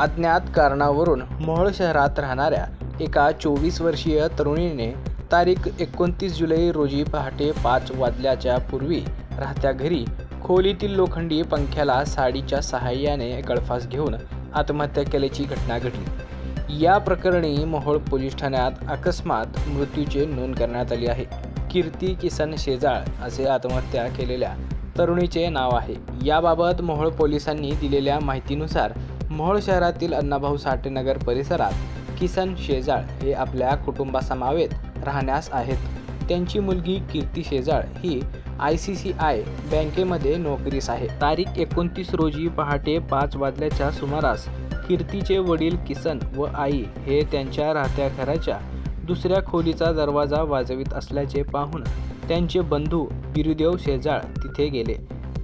अज्ञात कारणावरून मोहोळ शहरात राहणाऱ्या एका 24 वर्षीय तरुणीने तारीख 29 जुलै रोजी पहाटे 5 वाजल्याच्या पूर्वी राहत्या घरी खोलीतील लोखंडी पंख्याला साडीच्या सहाय्याने गळफास घेऊन आत्महत्या केल्याची घटना घडली। या प्रकरणी मोहोळ पोलीस ठाण्यात अकस्मात मृत्यूची नोंद करण्यात आली आहे। कीर्ती किसन शेजाळ असे आत्महत्या केलेल्या तरुणीचे नाव आहे। याबाबत मोहोळ पोलिसांनी दिलेल्या माहितीनुसार मोहोळ शहरातील अण्णाभाऊ साठे नगर परिसरात किसन शेजाळ हे आपल्या कुटुंबासमवेत राहण्यास आहेत। त्यांची मुलगी कीर्ती शेजाळ ही ICICI बँकेमध्ये नोकरीस आहे। तारीख 29 रोजी पहाटे 5 वाजल्याच्या सुमारास कीर्तीचे वडील किसन व आई हे त्यांच्या राहत्या घराच्या दुसऱ्या खोलीचा दरवाजा वाजवित असल्याचे पाहून त्यांचे बंधू बिरुदेव शेजाळ तिथे गेले।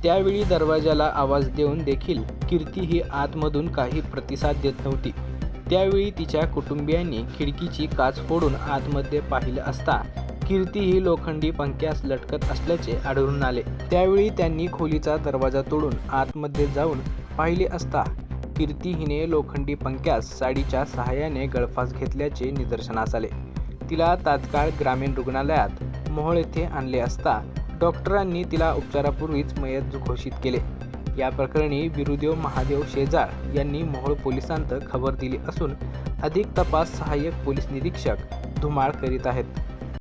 त्यावेळी दरवाजाला आवाज देऊन देखील कीर्ती ही आतमधून काही प्रतिसाद देत नव्हती। त्यावेळी तिच्या कुटुंबियांनी खिडकीची काच फोडून आतमध्ये पाहिलं असता कीर्ती ही लोखंडी पंख्यास लटकत असल्याचे आढळून आले। त्यावेळी त्यांनी खोलीचा दरवाजा तोडून आतमध्ये जाऊन पाहिले असता कीर्ती हिने लोखंडी पंख्यास साडीच्या सहाय्याने गळफास घेतल्याचे निदर्शनास आले। तिला तात्काळ ग्रामीण रुग्णालयात मोहोळ येथे आणले असता डॉक्टरांनी तिला उपचारापूर्वीच मयत घोषित केले। या प्रकरणी बिरुदेव महादेव शेजाळ यांनी मोहोळ पोलिसांत खबर दिली असून अधिक तपास सहाय्यक पोलीस निरीक्षक धुमाळ करीत आहेत।